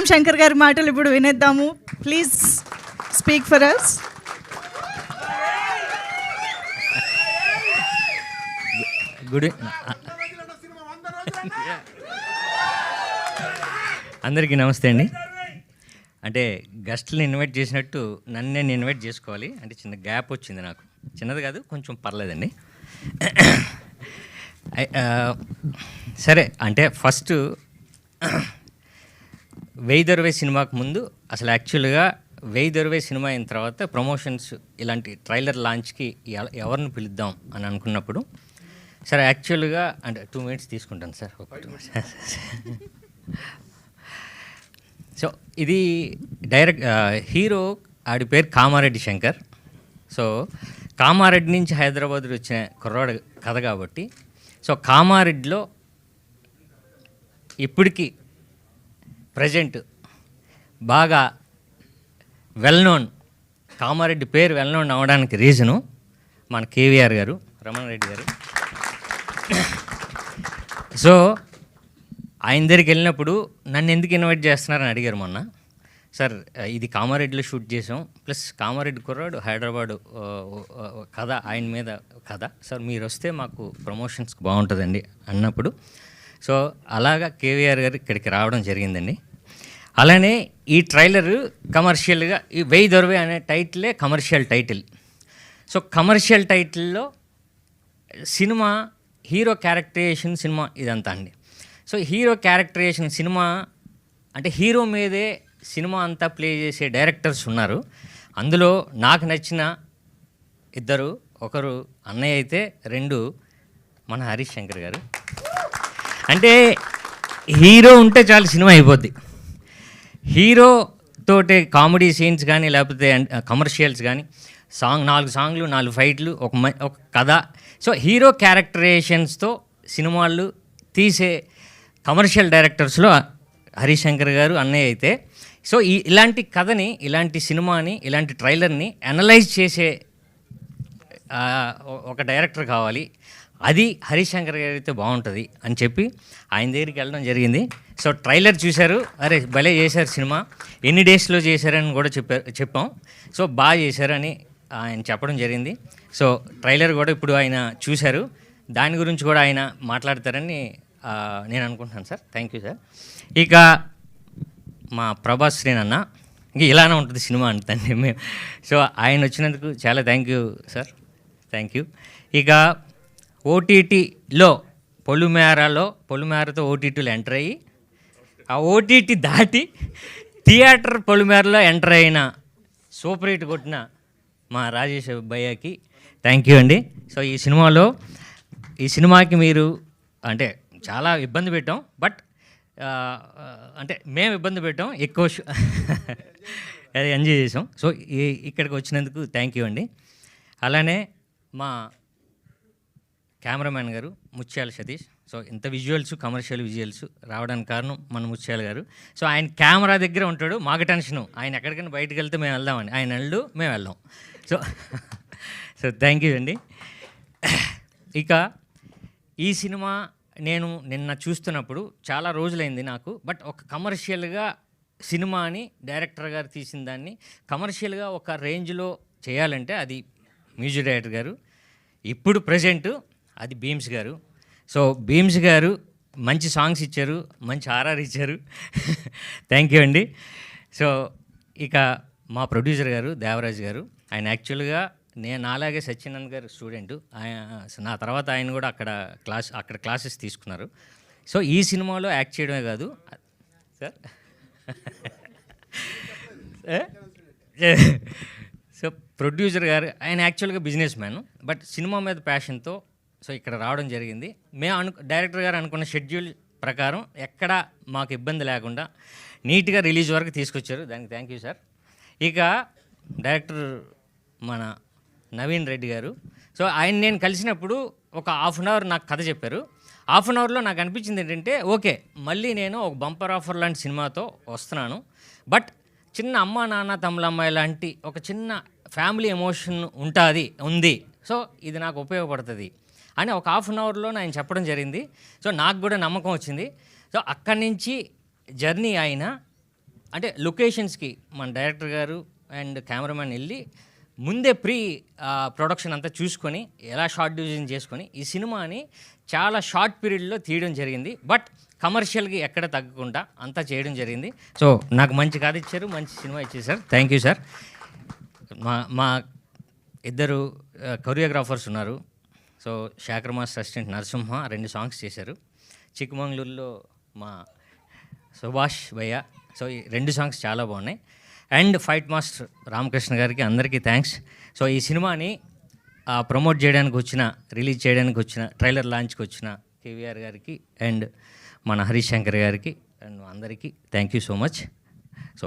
శ్రీరామ్ శంకర్ గారి మాటలు ఇప్పుడు వినేద్దాము. Please speak for us. Good అందరికీ నమస్తే అండి. అంటే గెస్ట్ని ఇన్వైట్ చేసినట్టు నన్ను నేను ఇన్వైట్ చేసుకోవాలి అంటే చిన్న గ్యాప్ వచ్చింది నాకు. చిన్నది కాదు, కొంచెం పర్లేదండి. సరే, అంటే ఫస్ట్ వెయ్యి దొరవే సినిమాకు ముందు అసలు యాక్చువల్గా వెయ్యి దొరవే సినిమా అయిన తర్వాత ప్రమోషన్స్ ఇలాంటి ట్రైలర్ లాంచ్కి ఎవరిని పిలుద్దాం అని అనుకున్నప్పుడు సరే యాక్చువల్గా అంటే 2 minutes తీసుకుంటాను సార్. సో ఇది డైరెక్ట్ హీరో ఆడి పేరు కామారెడ్డి శంకర్. సో కామారెడ్డి నుంచి హైదరాబాద్ వచ్చిన కుర్రాడు కథ కాబట్టి సో కామారెడ్డిలో ఇప్పటికీ ప్రజెంట్ బాగా వెల్ నోన్, కామారెడ్డి పేరు వెల్ నోన్ అవ్వడానికి రీజను మన కేవీఆర్ గారు, రమణారెడ్డి గారు. సో ఆయన దగ్గరికి వెళ్ళినప్పుడు నన్ను ఎందుకు ఇన్వైట్ చేస్తున్నారని అడిగారు మొన్న. సార్ ఇది కామారెడ్డిలో షూట్ చేసాం, ప్లస్ కామారెడ్డి కుర్రాడు హైదరాబాదు కథ, ఆయన మీద కథ, సార్ మీరు వస్తే మాకు ప్రమోషన్స్కి బాగుంటుందండి అన్నప్పుడు సో అలాగా కేవీఆర్ గారు ఇక్కడికి రావడం జరిగిందండి. అలానే ఈ ట్రైలర్ కమర్షియల్గా ఈ వెయ్యి దొరవే అనే టైటిలే కమర్షియల్ టైటిల్. సో కమర్షియల్ టైటిల్లో సినిమా హీరో క్యారెక్టరైజేషన్ సినిమా ఇదంతా అండి. సో హీరో క్యారెక్టరైజేషన్ సినిమా అంటే హీరో మీదే సినిమా అంతా ప్లే చేసే డైరెక్టర్స్ ఉన్నారు. అందులో నాకు నచ్చిన ఇద్దరు, ఒకరు అన్నయ్య అయితే, 2 మన హరీష్ శంకర్ గారు. అంటే హీరో ఉంటే చాలు సినిమా అయిపోద్ది. హీరో తోటే కామెడీ సీన్స్ కానీ లేకపోతే కమర్షియల్స్ కానీ 4 సాంగ్లు 4 ఫైట్లు ఒక కథ. సో హీరో క్యారెక్టరైజేషన్స్తో సినిమాలు తీసే కమర్షియల్ డైరెక్టర్స్లో హరీష్ శంకర్ గారు అన్నయ్య అయితే, సో ఇలాంటి కథని, ఇలాంటి సినిమాని, ఇలాంటి ట్రైలర్ని అనలైజ్ చేసే ఒక డైరెక్టర్ కావాలి, అది హరీష్ శంకర్ గారు అయితే బాగుంటుంది అని చెప్పి ఆయన దగ్గరికి వెళ్ళడం జరిగింది. సో ట్రైలర్ చూశారు, అరే భలే చేశారు సినిమా, ఎన్ని డేస్లో చేశారని కూడా చెప్పాం. సో బాగా చేశారని ఆయన చెప్పడం జరిగింది. సో ట్రైలర్ కూడా ఇప్పుడు ఆయన చూశారు, దాని గురించి కూడా ఆయన మాట్లాడతారని నేను అనుకుంటున్నాను సార్. Thank you sir. ఇక మా ప్రభాస్ శ్రీనన్న ఇంక ఇలానే ఉంటుంది సినిమా అంతండి మేము. సో ఆయన వచ్చినందుకు చాలా thank you sir, thank you. ఇక ఓటీటీలో పొలిమేరతో ఓటీటీలో ఎంటర్ అయ్యి ఆ ఓటీటీ దాటి థియేటర్ పొలిమేరలో ఎంటర్ అయిన సూపర్ హిట్ కొట్టిన మా రాజేష్ భయ్యకి థ్యాంక్ యూ అండి. సో ఈ సినిమాకి మీరు అంటే చాలా ఇబ్బంది పెట్టాం, బట్ అంటే మేము ఇబ్బంది పెట్టాం, ఎక్కువ అది ఎంజాయ్ చేసాం. సో ఇక్కడికి వచ్చినందుకు థ్యాంక్ యూ అండి. అలానే మా కెమెరామ్యాన్ గారు ముత్యాల సతీష్. సో ఇంత విజువల్స్, కమర్షియల్ విజువల్స్ రావడానికి కారణం మన ముత్యాల గారు. సో ఆయన కెమెరా దగ్గర ఉంటాడు, మాకు టెన్షను, ఆయన ఎక్కడికైనా బయటకు వెళ్తే మేము వెళ్దామండి, ఆయన మేము వెళ్దాం. సో థ్యాంక్ యూ అండి. ఇక ఈ సినిమా నేను నిన్న చూస్తున్నప్పుడు చాలా రోజులైంది నాకు, బట్ ఒక కమర్షియల్గా సినిమాని డైరెక్టర్ గారు తీసిన దాన్ని కమర్షియల్గా ఒక రేంజ్లో చేయాలంటే అది మ్యూజిక్ డైరెక్టర్ గారు, ఇప్పుడు ప్రజెంట్ అది భీమ్స్ గారు. సో భీమ్స్ గారు మంచి సాంగ్స్ ఇచ్చారు, మంచి ఆర్ఆర్ ఇచ్చారు. థ్యాంక్ యూ అండి. సో ఇక మా ప్రొడ్యూసర్ గారు దేవరాజ్ గారు, ఆయన యాక్చువల్గా నేను అలాగే సత్యనంద్ గారు స్టూడెంటు, నా తర్వాత ఆయన కూడా అక్కడ క్లాసెస్ తీసుకున్నారు. సో ఈ సినిమాలో యాక్ట్ చేయడమే కాదు సార్, సో ప్రొడ్యూసర్ గారు ఆయన యాక్చువల్గా బిజినెస్ మ్యాన్, బట్ సినిమా మీద ప్యాషన్తో సో ఇక్కడ రావడం జరిగింది. మేము డైరెక్టర్ గారు అనుకున్న షెడ్యూల్ ప్రకారం ఎక్కడ మాకు ఇబ్బంది లేకుండా నీట్గా రిలీజ్ వరకు తీసుకొచ్చారు, దానికి థ్యాంక్ యూ సార్. ఇక డైరెక్టర్ మన నవీన్ రెడ్డి గారు, సో ఆయన నేను కలిసినప్పుడు ఒక 1/2 hour నాకు కథ చెప్పారు. 1/2 hourలో నాకు అనిపించింది ఏంటంటే, ఓకే మళ్ళీ నేను ఒక బంపర్ ఆఫర్ లాంటి సినిమాతో వస్తున్నాను, బట్ చిన్న అమ్మ నాన్న తమ్ముళ్ళమ్మాయి లాంటి ఒక చిన్న ఫ్యామిలీ ఎమోషన్ ఉంది, సో ఇది నాకు ఉపయోగపడుతుంది అని ఒక 1/2 hourలో ఆయన చెప్పడం జరిగింది. సో నాకు కూడా నమ్మకం వచ్చింది. సో అక్కడి నుంచి జర్నీ అయిన అంటే లొకేషన్స్కి మన డైరెక్టర్ గారు అండ్ కెమెరామెన్ వెళ్ళి ముందే ప్రొడక్షన్ అంతా చూసుకొని ఎలా షార్ట్ డివిజన్ చేసుకొని ఈ సినిమాని చాలా షార్ట్ పీరియడ్లో తీయడం జరిగింది. బట్ కమర్షియల్గా ఎక్కడ తగ్గకుండా అంతా చేయడం జరిగింది. సో నాకు మంచి కథ ఇచ్చారు, మంచి సినిమా ఇచ్చేసారు. Thank you sir. మా ఇద్దరు కొరియోగ్రాఫర్స్ ఉన్నారు. So Shekhar master assistant Narasimha 2 songs చేశారు. చిక్కమంగళూరులో మా సుభాష్ భయ్య. సో ఈ 2 సాంగ్స్ చాలా బాగున్నాయి. అండ్ ఫైట్ మాస్టర్ రామకృష్ణ గారికి అందరికీ థ్యాంక్స్. సో ఈ సినిమాని ప్రమోట్ చేయడానికి వచ్చిన, రిలీజ్ చేయడానికి వచ్చిన, ట్రైలర్ లాంచ్కి వచ్చిన కేవీఆర్ గారికి అండ్ మన హరీష్ శంకర్ గారికి అండ్ అందరికీ thank you so much. So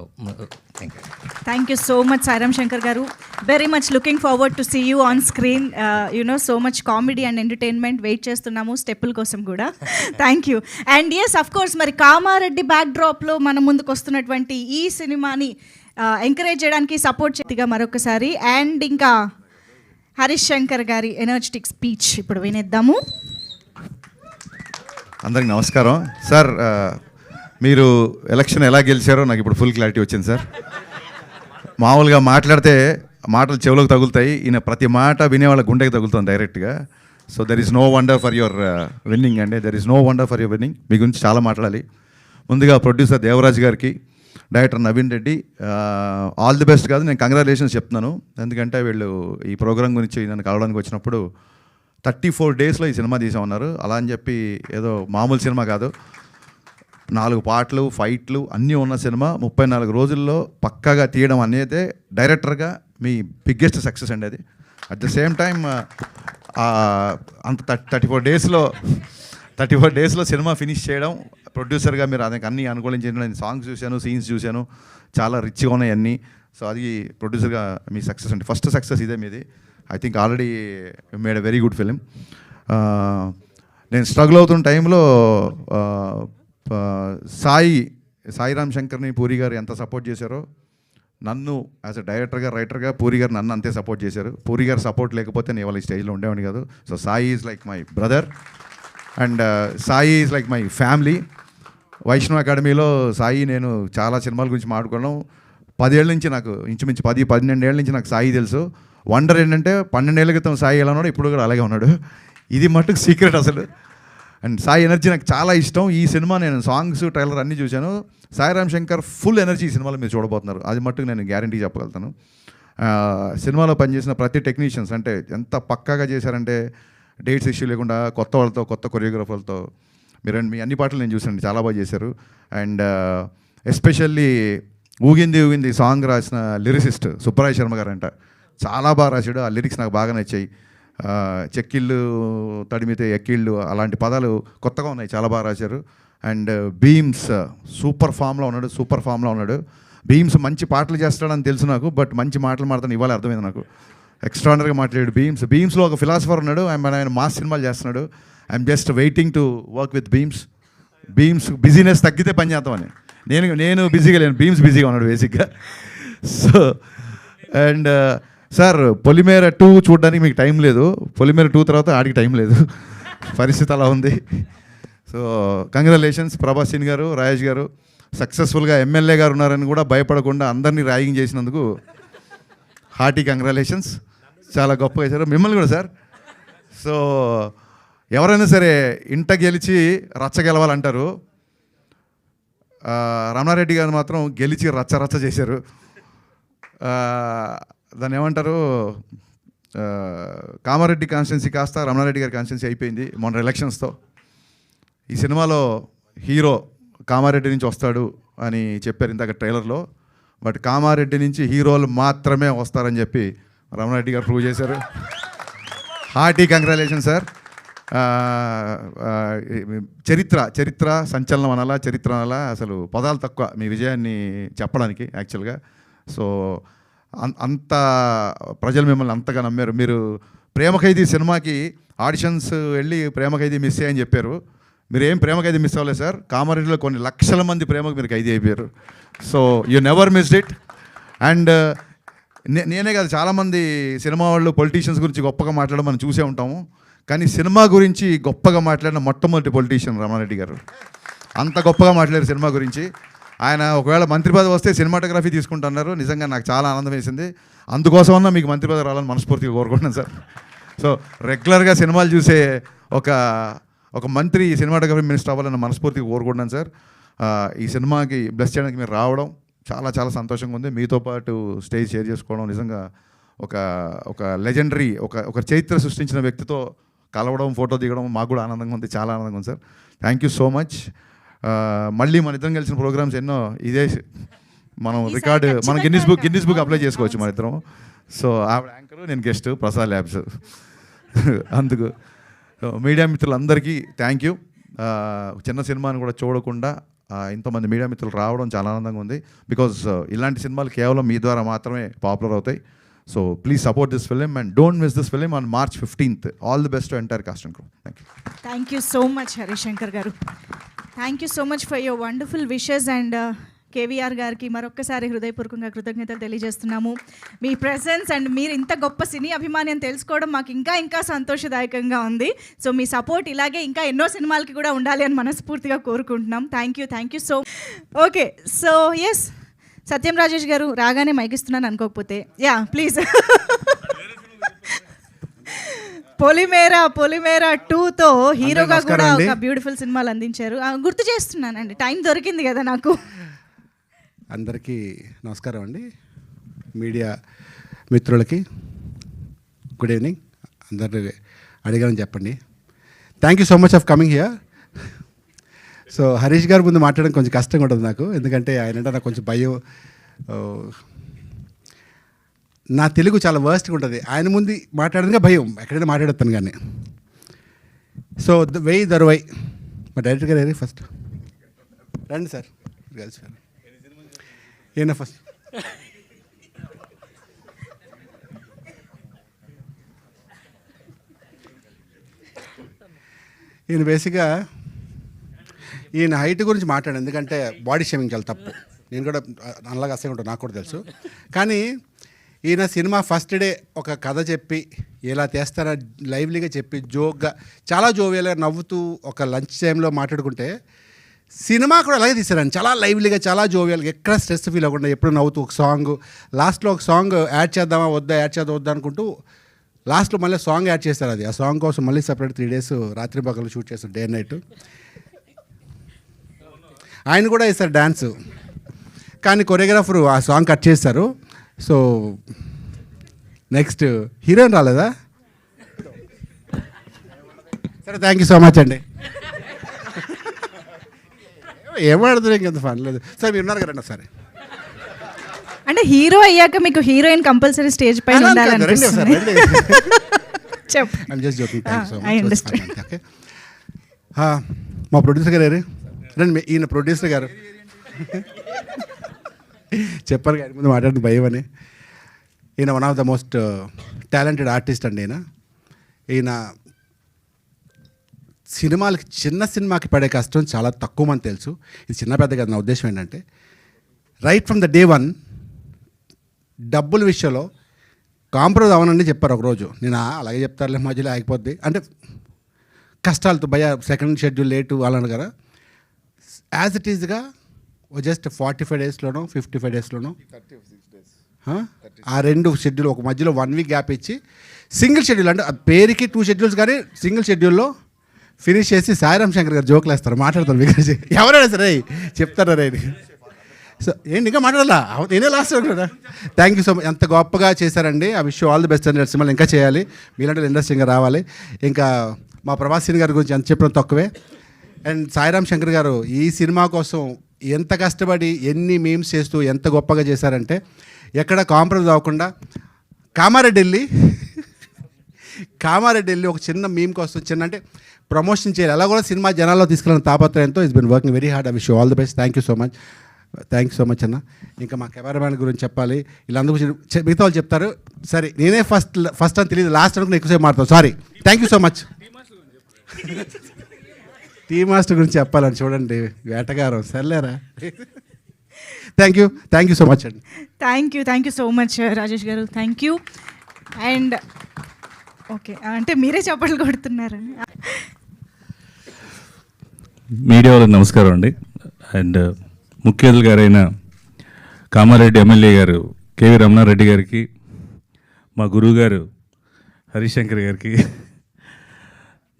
thank you so much Sairam Shankar గారు. Very much looking forward to see you on screen. You know so much comedy and entertainment wait చేస్తున్నాము స్టెప్పుల కోసం కూడా. Thank you. And yes of course మరి Kamareddy back డ్రాప్లో మన ముందుకు వస్తున్నటువంటి ఈ సినిమాని ఎంకరేజ్ చేయడానికి సపోర్ట్ చేతిగా మరొకసారి అండ్ ఇంకా హరీష్ శంకర్ గారి ఎనర్జెటిక్ స్పీచ్ ఇప్పుడు వినేద్దాము. అందరికి నమస్కారం సార్. మీరు ఎలక్షన్ ఎలా గెలిచారో నాకు ఇప్పుడు ఫుల్ క్లారిటీ వచ్చింది సార్. మామూలుగా మాట్లాడితే మాటలు చెవులకు తగులుతాయి, ఈయన ప్రతి మాట వినేవాళ్ళ గుండెకి తగులుతుంది డైరెక్ట్గా. So there is no wonder for your winning అండి, there is no wonder for your winning. మీ గురించి చాలా మాట్లాడాలి. ముందుగా ప్రొడ్యూసర్ దేవరాజ్ గారికి, director Naveen Reddy, all the best కాదు, నేను కంగ్రాచులేషన్స్ చెప్తున్నాను. ఎందుకంటే వీళ్ళు ఈ ప్రోగ్రామ్ గురించి నన్ను కలవడానికి వచ్చినప్పుడు 34 డేస్లో ఈ సినిమా తీసామన్నారు. అలా అని చెప్పి ఏదో మామూలు సినిమా కాదు, 4 పాటలు, ఫైట్లు అన్నీ ఉన్న సినిమా 34 రోజుల్లో పక్కాగా తీయడం అనేది డైరెక్టర్గా మీ బిగ్గెస్ట్ సక్సెస్ అండి అది. అట్ ద సేమ్ టైం అంత 34 డేస్లో సినిమా ఫినిష్ చేయడం, ప్రొడ్యూసర్గా మీరు దానికి అన్నీ అనుకూలించండి. నేను సాంగ్స్ చూశాను, సీన్స్ చూశాను, చాలా రిచ్గా ఉన్నాయి అన్నీ. సో అది ప్రొడ్యూసర్గా మీ సక్సెస్ అండి, ఫస్ట్ సక్సెస్ ఇదే మీది. I think already made a very good film. నేను స్ట్రగుల్ అవుతున్న టైంలో సాయిరామ్ శంకర్ని పూరి గారు ఎంత సపోర్ట్ చేశారో, నన్ను యాజ్ అ డైరెక్టర్గా, రైటర్గా పూరి గారు నన్ను అంతే సపోర్ట్ చేశారు. పూరి గారు సపోర్ట్ లేకపోతే నేను ఇవాళ ఈ స్టేజ్లో ఉండేవాడిని కాదు. So Sai is like my brother and Sai is like my family. Vaishnav అకాడమీలో సాయి నేను చాలా సినిమాల గురించి మాట్లాడుకున్నాం. 10 ఏళ్ళ నుంచి నాకు ఇంచుమించు 12 ఏళ్ళ నుంచి నాకు సాయి తెలుసు. వండర్ ఏంటంటే 12 ఏళ్ళ క్రితం సాయి ఎలా ఉన్నాడు, ఇప్పుడు కూడా అలాగే ఉన్నాడు. ఇది మట్టుకు సీక్రెట్ అసలు. అండ్ సాయి ఎనర్జీ నాకు చాలా ఇష్టం. ఈ సినిమా నేను సాంగ్స్, ట్రైలర్ అన్నీ చూశాను. సాయిరామ్ శంకర్ ఫుల్ ఎనర్జీ ఈ సినిమాలో మీరు చూడబోతున్నారు, అది మట్టుకు నేను గ్యారంటీ చెప్పగలుగుతాను. సినిమాలో పనిచేసిన ప్రతి టెక్నీషియన్స్ అంటే ఎంత పక్కాగా చేశారంటే, డేట్స్ ఇష్యూ లేకుండా కొత్త వాళ్ళతో, కొత్త కొరియోగ్రాఫర్లతో మీరు మీ అన్ని పాటలు నేను చూసాను, చాలా బాగా చేశారు. అండ్ ఎస్పెషల్లీ ఊగింది సాంగ్ రాసిన లిరిసిస్ట్ సుబ్బరాయ శర్మ గారు అంట, చాలా బాగా రాశాడు. ఆ లిరిక్స్ నాకు బాగా నచ్చాయి. చెక్కిళ్ళు తడిమితే ఎక్కిళ్ళు అలాంటి పదాలు కొత్తగా ఉన్నాయి, చాలా బాగా రాశారు. అండ్ బీమ్స్ సూపర్ ఫామ్లో ఉన్నాడు. బీమ్స్ మంచి పాటలు చేస్తాడని తెలుసు నాకు, బట్ మంచి మాటలు మాట్లాడని ఇవాళ అర్థమైంది నాకు. ఎక్స్ట్రాడనరీగా మాట్లాడాడు బీమ్స్లో ఒక ఫిలాసఫర్ ఉన్నాడు, ఆయన మాస్ సినిమాలు చేస్తున్నాడు. I'm just waiting to work with Bheems busyness తగ్గితే పని చేద్దామని. నేను బిజీగా లేను, బీమ్స్ బిజీగా ఉన్నాడు బేసిక్గా. సో అండ్ సార్ పొలిమేర 2 చూడడానికి మీకు టైం లేదు, పొలిమేర 2 తర్వాత ఆడికి టైం లేదు, పరిస్థితి అలా ఉంది. సో కంగ్రాచులేషన్స్ ప్రభాసిన్ గారు, రాజేష్ గారు. సక్సెస్ఫుల్గా ఎమ్మెల్యే గారు ఉన్నారని కూడా భయపడకుండా అందరినీ ర్యాగింగ్ చేసినందుకు హార్టీ కంగ్రాచులేషన్స్, చాలా గొప్పగా చేశారు. మిమ్మల్ని కూడా సార్. సో ఎవరైనా సరే ఇంట గెలిచి రచ్చ గెలవాలంటారు, రమణారెడ్డి గారు మాత్రం గెలిచి రచ్చ చేశారు. దాన్ని ఏమంటారు, కామారెడ్డి కాన్స్టిట్యున్సీ కాస్త రమణారెడ్డి గారి కాన్స్టిట్యున్సీ అయిపోయింది మొన్న ఎలక్షన్స్తో. ఈ సినిమాలో హీరో కామారెడ్డి నుంచి వస్తాడు అని చెప్పారు ఇందాక ట్రైలర్లో, బట్ కామారెడ్డి నుంచి హీరోలు మాత్రమే వస్తారని చెప్పి రమణారెడ్డి గారు ప్రూవ్ చేశారు. Hearty congratulation sir. చరిత్ర సంచలనం అనాలా, చరిత్ర అనాలా, అసలు పదాలు తక్కువ మీ విజయాన్ని చెప్పడానికి యాక్చువల్గా. సో అంత ప్రజలు మిమ్మల్ని అంతగా నమ్మారు. మీరు ప్రేమ ఖైదీ సినిమాకి ఆడిషన్స్ వెళ్ళి ప్రేమ ఖైదీ మిస్ అయ్యని చెప్పారు. మీరు ఏం ప్రేమ ఖైదీ మిస్ అవ్వలేదు సార్, కామారెడ్డిలో కొన్ని లక్షల మంది ప్రేమకు మీరు ఖైదీ అయిపోయారు. So you never missed it. And నేనే కాదు, చాలామంది సినిమా వాళ్ళు పొలిటీషియన్స్ గురించి గొప్పగా మాట్లాడడం మనం చూసే ఉంటాము, కానీ సినిమా గురించి గొప్పగా మాట్లాడిన మొట్టమొదటి పొలిటీషియన్ రమణారెడ్డి గారు. అంత గొప్పగా మాట్లాడారు సినిమా గురించి. ఆయన ఒకవేళ మంత్రి పదవి వస్తే సినిమాటోగ్రఫీ తీసుకుంటున్నారు. నిజంగా నాకు చాలా ఆనందం వేసింది. అందుకోసమన్నా మీకు మంత్రి పదవి రావాలని మనస్ఫూర్తిగా కోరుకుంటున్నాను సార్. సో రెగ్యులర్గా సినిమాలు చూసే ఒక మంత్రి సినిమాటోగ్రఫీ మినిస్టర్ అవ్వాలని మనస్ఫూర్తిగా కోరుకుంటున్నాను సార్. ఈ సినిమాకి బ్లెస్ చేయడానికి మీరు రావడం చాలా చాలా సంతోషంగా ఉంది. మీతో పాటు స్టేజ్ షేర్ చేసుకోవడం నిజంగా ఒక లెజెండరీ ఒక చరిత్ర సృష్టించిన వ్యక్తితో కలవడం, ఫోటో దిగడం మాకు కూడా ఆనందంగా ఉంది, చాలా ఆనందంగా ఉంది sir. Thank you so much. మళ్ళీ మన ఇద్దరం కలిసిన ప్రోగ్రామ్స్ ఎన్నో ఇదే మనం రికార్డు మనం గిన్నిస్ బుక్ అప్లై చేసుకోవచ్చు మన ఇద్దరం. సో ఆవిడ యాంకరు, నేను గెస్ట్, ప్రసాద్ ల్యాబ్స్. అందుకు మీడియా మిత్రులందరికీ థ్యాంక్ యూ. చిన్న సినిమాని కూడా చూడకుండా ఇంతమంది మీడియా మిత్రులు రావడం చాలా ఆనందంగా ఉంది. బికాజ్ ఇలాంటి సినిమాలు కేవలం మీ ద్వారా మాత్రమే పాపులర్ అవుతాయి. So please support this film and don't miss this film on March 15th. All the best to entire cast and crew. Thank you. Thank you so much Harishankar గారు. Thank you so much for your wonderful wishes. And KVR గారికి మరొక్కసారి హృదయపూర్వకంగా కృతజ్ఞతలు తెలియజేస్తున్నాము. మీ presence and మీరు ఇంత గొప్ప సినీ అభిమాని అని తెలుసుకోవడం మాకు ఇంకా సంతోషదాయకంగా ఉంది. సో మీ సపోర్ట్ ఇలాగే ఇంకా ఎన్నో సినిమాలకి కూడా ఉండాలి అని మనస్ఫూర్తిగా కోరుకుంటున్నాం. Thank you so. Okay, so yes, Satyam Rajesh గారు రాగానే మైకిస్తున్నాను అనుకోకపోతే, యా ప్లీజ్. పొలిమేరా 2తో హీరోగా కూడా ఒక బ్యూటిఫుల్ సినిమాలు అందించారు. గుర్తు చేస్తున్నానండి, టైం దొరికింది కదా నాకు. అందరికీ నమస్కారం అండి. మీడియా మిత్రులకి గుడ్ ఈవినింగ్. అందరు అడిగారని చెప్పండి. Thank you so much of coming here. So Harish గారి ముందు మాట్లాడడం కొంచెం కష్టంగా ఉంటుంది నాకు, ఎందుకంటే ఆయన అంటే నాకు కొంచెం భయం. నా తెలుగు చాలా వర్స్ట్గా ఉంటుంది, ఆయన ముందు మాట్లాడడానికి భయం, ఎక్కడైనా మాట్లాడతాను కానీ. సో దరువై మా డైరెక్టర్ గారు ఫస్ట్ రండి సార్, కలిసి ఈయన ఫస్ట్. ఈయన బేసిక్గా ఈయన హైట్ గురించి మాట్లాడాను, ఎందుకంటే బాడీ షేమింగ్ చాలా తప్పు. నేను కూడా అలాగే అసహ్యం ఉంటాను, నాకు కూడా తెలుసు. కానీ ఈయన సినిమా ఫస్ట్ డే ఒక కథ చెప్పి ఎలా చేస్తారో లైవ్లీగా చెప్పి జోక్గా చాలా జోవియల్గా నవ్వుతూ ఒక లంచ్ టైంలో మాట్లాడుకుంటే సినిమా కూడా అలాగే తీశారండి. చాలా లైవ్లీగా, చాలా జోవియల్గా, ఎక్కడ స్ట్రెస్ ఫీల్ అవ్వకుండా ఎప్పుడు నవ్వుతూ ఒక సాంగ్ లాస్ట్లో ఒక సాంగ్ యాడ్ చేద్దామా వద్దా అనుకుంటూ లాస్ట్లో మళ్ళీ సాంగ్ యాడ్ చేస్తారు. అది ఆ సాంగ్ కోసం మళ్ళీ సపరేట్ 3 days రాత్రి పగలు షూట్ చేస్తారు, డే అండ్ నైట్. ఆయన కూడా వేస్తారు డ్యాన్స్, కానీ కొరియోగ్రాఫరు ఆ సాంగ్ కట్ చేస్తారు. సో నెక్స్ట్ హీరోయిన్ రాలేదా? సరే, థ్యాంక్ యూ సో మచ్ అండి. ఏమాడుతున్నారు, ఇంకెంత ఫన్ లేదు. సరే, మీరు ఉన్నారు కదండి. సరే, అంటే హీరో అయ్యాక మీకు హీరోయిన్ కంపల్సరీ స్టేజ్ పైన ఉండాలనిపిస్తుంది. చెప్పు. I'm just joking. Thank you so much. Okay, మా ప్రొడ్యూసర్ గారు రండి. ఈయన ప్రొడ్యూసర్ గారు చెప్పారు కానీ ముందు మాట్లాడిన భయం అని. ఈయన one of the most talented artist అండి. ఈయన సినిమాలకి, చిన్న సినిమాకి పడే కష్టం చాలా తక్కువ మంది తెలుసు. ఇది చిన్న పెద్ద కదా, నా ఉద్దేశం ఏంటంటే రైట్ ఫ్రమ్ ద డే 1 డబ్బుల విషయంలో కాంప్రమైజ్ అవనండి చెప్పారు ఒకరోజు. నేను అలాగే చెప్తారులే, మధ్యలో ఆగిపోద్ది అంటే కష్టాలతో భయ, సెకండ్ షెడ్యూల్ లేటు అలాను కదా. యాజ్ ఇట్ ఈజ్గా జస్ట్ 45 daysలోనో 55 daysలోనో ఆ 2 షెడ్యూల్ ఒక మధ్యలో 1 week గ్యాప్ ఇచ్చి సింగిల్ షెడ్యూల్, అంటే పేరుకి 2 schedules కానీ సింగిల్ షెడ్యూల్లో ఫినిష్ చేసి సాయిరామ్ శంకర్ గారు జోకులు వేస్తారు, మాట్లాడతారు. వికాస్ ఎవరైనా సరే చెప్తారా రే. సో ఏంటి ఇంకా మాట్లాడాలా, నేనే లాస్ట్ కదా. థ్యాంక్ యూ సో మచ్, ఎంత గొప్పగా చేశారండి. ఆ విషయం ఆల్ ది బెస్ట్ అండి. సినిమాలు ఇంకా చేయాలి, మీలాంటి ఇండస్ట్రీగా రావాలి. ఇంకా మా ప్రభాస్ గారి గురించి ఎంత చెప్పడం తక్కువే. అండ్ సాయిరామ్ శంకర్ గారు ఈ సినిమా కోసం ఎంత కష్టపడి ఎన్ని మీమ్స్ చేస్తూ ఎంత గొప్పగా చేశారంటే ఎక్కడ కాంప్రమైజ్ అవ్వకుండా కామారెడ్డి వెళ్ళి ఒక చిన్న మీమ్ కోసం, చిన్న అంటే ప్రమోషన్ చేయాలి, అలా కూడా సినిమా జనాల్లో తీసుకెళ్ళిన తాపత్రయంతో it's been working very hard. I wish you all the best. Thank you so much. Thank you so much అన్న. ఇంకా మా కెమెరామ్యాన్ గురించి చెప్పాలి, వీళ్ళందరూ మిగతా వాళ్ళు చెప్తారు. సరే, నేనే ఫస్ట్ అని తెలియదు, లాస్ట్ అనుకుని ఎక్కువసేపు మాట్లాడతాను, sorry. Thank you so much. Tea master గురించి చెప్పాలని చూడండి, వేటగారం సర్లేరా. థ్యాంక్ యూ సో మచ్ అండి. Thank you so much Rajesh గారు. Thank you. అండ్ ఓకే, అంటే మీరే చప్పట్లు కొడుతున్నారని. మీడియా వాళ్ళకి నమస్కారం అండి. అండ్ ముఖ్య అతిథి గారైన కామారెడ్డి ఎమ్మెల్యే గారు కేవీ రమణారెడ్డి గారికి, మా గురువు గారు హరిశంకర్ గారికి,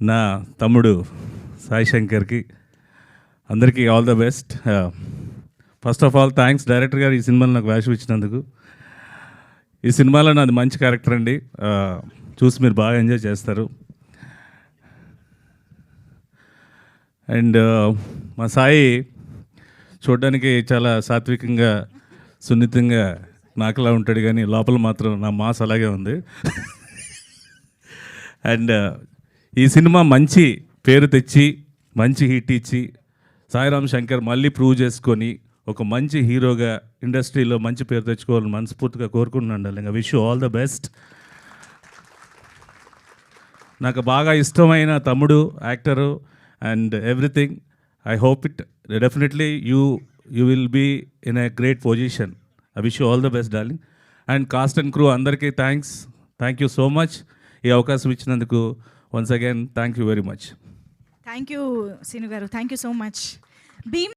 నా తమ్ముడు సాయి శంకర్కి, అందరికీ all the best. First of all thanks director గారు ఈ సినిమాలో నాకు వేషం ఇచ్చినందుకు. ఈ సినిమాలో నాది మంచి క్యారెక్టర్ అండి, చూసి మీరు బాగా ఎంజాయ్ చేస్తారు. అండ్ మా సాయి చూడడానికి చాలా సాత్వికంగా, సున్నితంగా నాకులా ఉంటాడు, కానీ లోపల మాత్రం నా మాస్ అలాగే ఉంది. అండ్ ఈ సినిమా మంచి పేరు తెచ్చి, మంచి హిట్ ఇచ్చి, సాయిరామ్ శంకర్ మళ్ళీ ప్రూవ్ చేసుకొని ఒక మంచి హీరోగా ఇండస్ట్రీలో మంచి పేరు తెచ్చుకోవాలని మనస్ఫూర్తిగా కోరుకుంటున్నాను. ఇంకా విష్ ఆల్ ద బెస్ట్. నాకు బాగా ఇష్టమైన తమ్ముడు, actor and everything. I hope it definitely you will be in a great position. I wish all the best darling. And cast and crew అందరికీ థ్యాంక్ యూ సో మచ్. ఈ అవకాశం ఇచ్చినందుకు once again thank you very much. Thank you Seenu గారు, thank you so much. Bhim